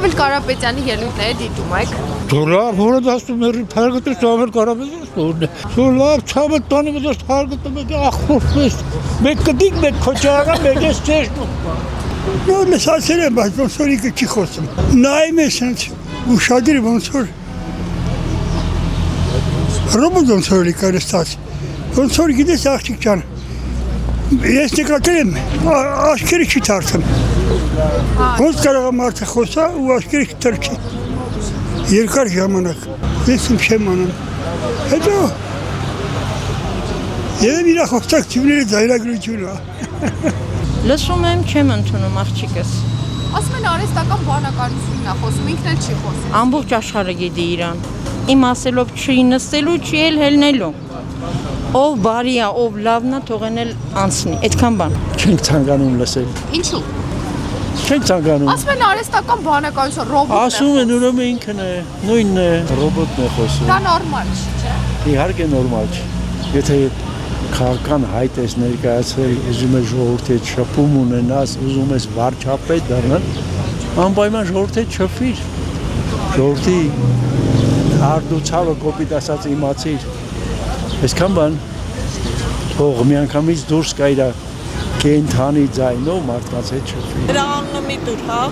Սամվել Կարապետյանի ելույթները դիտում եք։ Լավ, որը դասում էր թարգտի Սամվել Կարապետյանը։ Լավ, չավը տանի մտած թարգտում եք ախորպես։ Մեկ կդիկ, մեկ քոչարը, մեկ էս չեշնում։ Նոր լսացել եմ, բայց ոնց որ ինքը չի խոսում։ Նայում ես հենց ուշադրի ոնց որ ռոբոտ ոնց որ լիկար ստաց։ Ոնց որ գիտես աղջիկ ջան։ Ես նկատել եմ, աշկերը չի թարթում։ Ոնց կարող է մարդը խոսա ու աշկերը չթրքի։ Երկար ժամանակ, ես իմ չեմ անում։ Հետո երբ իրա խոսակցությունները ձայնագրությունը։ Լսում եմ, չեմ ընդունում աղջիկս։ Ասում են արհեստական բանականությունն է խոսում, ինքն էլ չի խոսում։ Ամբողջ աշխարհը գիտի իրան։ Իմ ասելով չի նստելու, չի էլ հելնելու։ Ով բարի է, ով լավն է, թողեն էլ անցնի, այդքան բան։ Չենք ցանկանում լսել։ Ինչու։ Չենք ցանկանում։ Ասում են արհեստական բանականություն, ռոբոտ։ Ասում են ուրեմն ինքն է, նույնն է, ռոբոտն է խոսում։ Դա նորմալ չի, չէ՞։ Իհարկե նորմալ չէ։ Եթե քաղաքական հայտ ես ներկայացրել, ուզում ես ժողովրդի հետ շփում ունենաս, ուզում ես վարչապետ դառնալ, անպայման ժողովրդի հետ շփվիր։ Ժողովրդի արդուծավը կոպիտ ասած իմացիր։ Այսքան բան թող միանգամից դուրս գա իր կենթանի ձայնով մարդկանց հետ շփվի։ Դրա անունը մի դուր, հա։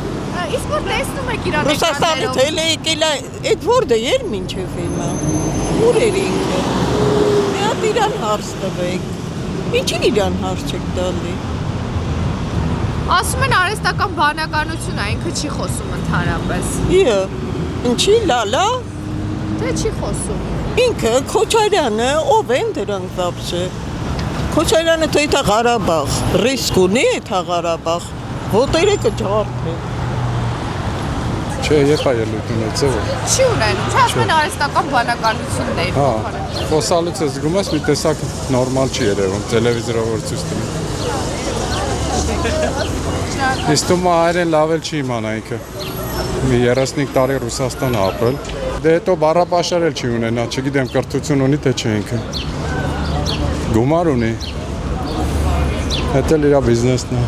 Իսկ որ տեսնում եք իրան Ռուսաստանից էլ եկել է, այդ որտե էր մինչև հիմա։ Ուր էր ինքը։ Մի հատ իրան հարց տվեք։ Ինչի իրան հարց չեք տալի։ Ասում են արհեստական բանականություն է, ինքը չի խոսում ընդհանրապես։ Իա, ինչի լալա։ Թե չի խոսում։ Ինքը Քոչարյանը ով են դրանք վաբսը։ Քոչարյանը թե դա Ղարաբաղ, ռիսկ ունի դա Ղարաբաղ, ոտերը կջարդի։ Չէ, եղա ելույթ ունեցել։ Չի ունենում, չէ, ասում են արհեստական բանականությունն է իր փոխարեն։ Խոսալուց ես զգում ես մի տեսակ նորմալ չի երևում, տելևիզորով որ ցույց տնում։ Իսկ դու հայերեն լավ էլ չի իմանա ինքը։ Մի 35 տարի Ռուսաստան ապրել։ Դե հետո բառապաշար էլ չի ունենա, չգիտեմ կրթություն ունի թե չէ ինքը։ Գումար ունի։ Հետ էլ իր բիզնեսն է։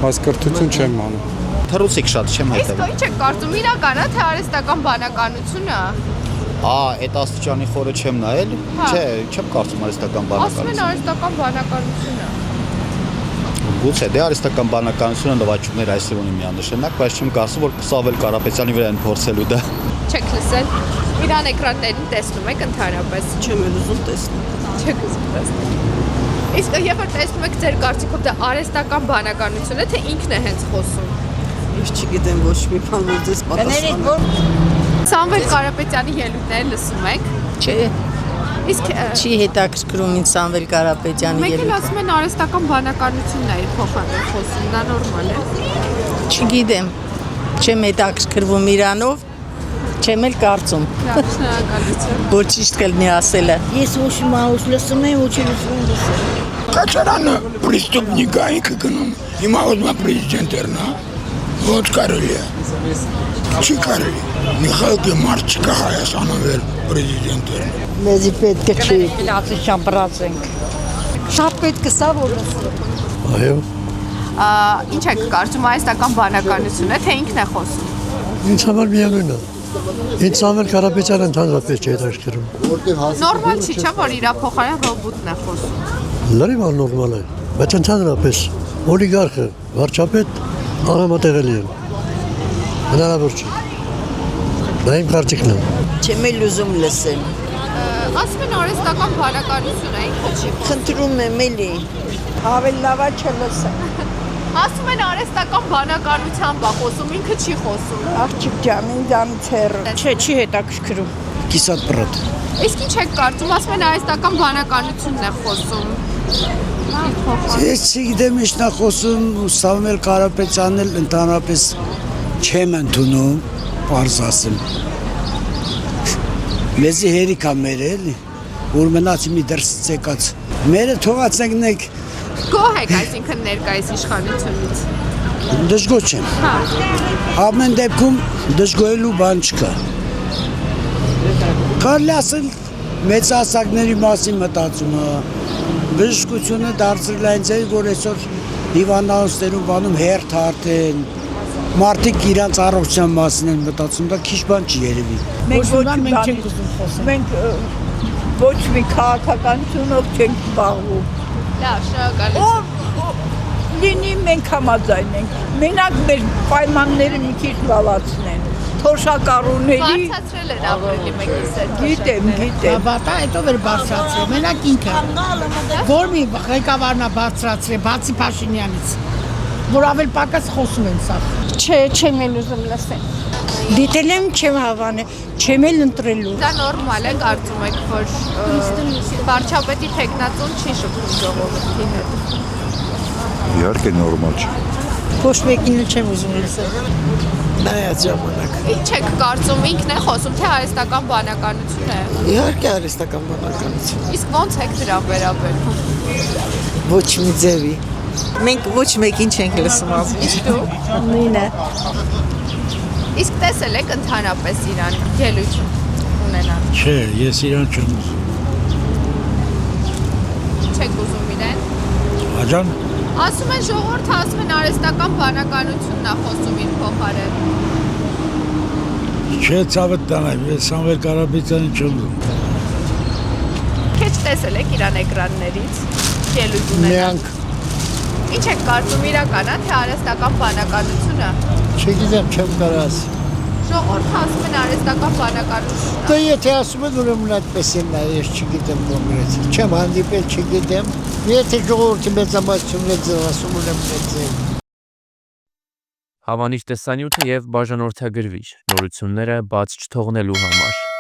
Բայց կրթություն չեմ անում։ Թռուցիկ շատ չեմ Իսկ հետևում։ ինչ եք կարծում, իրական է թե արհեստական բանականությունը։ Այդ աստիճանի խորը չեմ նայել։ Չէ, չեմ կարծում արհեստական Ասում են բանականություն։ արհեստական բանականությունը։ Գուցե դե արհեստական բանականությունը նվաճումներ այսօր ունի միանշանակ, բայց չեմ կարծում որ Սամվել Կարապետյանի վրա են փորձելու դա։ Չեք լսել։ Իրան էկրաններին տեսնում եք ընդհանրապես։ Չեմ էլ ուզում տեսնել։ Չեք ուզում տեսնել։ Իսկ երբ որ տեսնում եք ձեր կարծիքով դա արհեստական բանականություն է, թե ինքն է հենց խոսում։ Ես չգիտեմ ոչ մի բան որ դες պատասխան։ Սամվել Կարապետյանի ելույթները լսում եք։ Չէ, Իսկ չի հետաքրքրում ինձ Սամվել Կարապետյանի մեկ էլ ելույթը։ ասում են արհեստական բանականությունն է իր փոխարեն խոսում, դա նորմալ է։ Չգիտեմ, չեմ հետաքրքրվում իրանով, չեմ էլ կարծում։ Լավ, շնորհակալություն։ Որ ճիշտ կլինի ասելը։ Ես ոչ մահուս լսում եմ, ոչ լսում լսում։ Կաչարանը պրիստուպնիկ է ինքը գնում, հիմա ուզում է պրեզիդենտ երնա, ոչ կարելի է, չի կարելի, Միխայել մարդ չկա Հայաստանում վեր պրեզիդենտ երնա։ Մեզի պետք է չի։ Լացիչան բրացենք։ Շատ պետք է սա որ լսում։ Այո, Ինչ եք կարծում, արհեստական բանականություն է, թե ինքն է խոսում։ ինձ համար միևնույն է։ Ինձ Սամվել Կարապետյանը ընդհանրապես չի հետաքրքրում։ Նորմալ չի, չէ՞ որ իր փոխարեն ռոբոտն է խոսում։ Լրիվ աննորմալ է, բայց ընդհանրապես օլիգարխը, վարչապետ անհամատեղելի են։ Հնարավոր չի։ Դա իմ կարծիքն է։ Չեմ էլ ուզում լսել։ Ասում են արհեստական բանականություն է, ինքը չի։ Խնդրում եմ էլի։ Ավելի լավ է չլսել։ Ասում են արհեստական բանականությամբ է խոսում, ինքը չի խոսում։ Աղջիկ ջան, ինձանից հեռու։ Չէ, չի հետաքրքրում։ Կիսատ պրոտ։ Իսկ ինչ եք կարծում, ասում են արհեստական բանականությունն է խոսում։ Ես չգիտեմ ինչն է խոսում, Սամվել Կարապետյանն էլ ընդհանրապես չեմ ընդունում, պարզ ասեմ։ Մեզի հերիք է մեր էլի, որ մնացի մի դրսից եկած։ Մերը թողացնենք Գոհ եք այսինքն ներկայիս իշխանությունից։ դժգոհ չեմ։ Ամեն դեպքում դժգոհելու բան չկա։ Կարելի ասել մեծահասակների մասին մտածումը, բժշկությունը դարձրել այն ձև, որ այսօր հիվանդանոցներում բանում հերթ արդեն, մարդիկ իրանց առողջության մասին են մտածում, դա քիչ բան չի երևի։ Մենք չենք ուզում խոսել։ Մենք ոչ մի քաղաքականությունով չենք զբաղվում։ Լավ, շնորհակալություն։ Լինի մենք համաձայն ենք։ Մենակ մեր պայմանները մի քիչ լավացնեն։ Թոշակառուների Բարձրացրել են ապրիլի 1-ից հետ։ գիտեմ։ Բատա հետո վեր բարձրացրել, մենակ ինքը։ Որ մի ղեկավարն է բարձրացրել, բացի Փաշինյանից, որ ավել պակաս խոսում են սա։ Չէ, չեմ էլ ուզում լսել։ Դիտել եմ, չեմ հավանել, չեմ էլ ընտրելու։ Դա նորմալ է, կարծում եք, որ վարչապետի տեխնացուն չի շփվում ժողովրդի հետ։ Իհարկե նորմալ չէ։ Ոչ մեկին էլ չեմ ուզում լսել։ Նայած ժամանակ։ Ինչ եք կարծում, ինքն է խոսում, թե արհեստական բանականություն է։ Իհարկե արհեստական բանականություն։ Իսկ ո՞նց եք դրան վերաբերվում։ Ոչ մի ձևի։ Մենք ոչ մեկին չենք լսում ասում։ Իսկ դու։ Նույնը։ Իսկ տեսել եք ընդհանրապես իրան ելույթ ունենալ։ Չէ, ես իրան չեմ ուզում։ Չեք ուզում իրեն։ Աջան, Ասում են ժողովուրդը ասում են արհեստական բանականությունն է խոսում իր փոխարեն։ չէ ցավդ տանայ, ես Սամվել Կարապետյանի չեմ ուզում։ Քեչ տեսել եք իրան էկրաններից ելույթ ունենալ։ Ինչ եք կարծում, իրական է, թե արհեստական բանականությունը։ Չգիտեմ, չեմ կարող ասել։ Ժողովուրդը ասում են արհեստական բանականություն։ Դե եթե ասում են ուրեմն այդպես են նայ, ես չգիտեմ կոնկրետ։ Չեմ հանդիպել, չգիտեմ։ Եթե ժողովրդի մեծամասնությունն է ասում ուրեմն այդպես։ Հավանիչ տեսանյութը եւ բաժանորդագրվիչ նորությունները բաց չթողնելու համար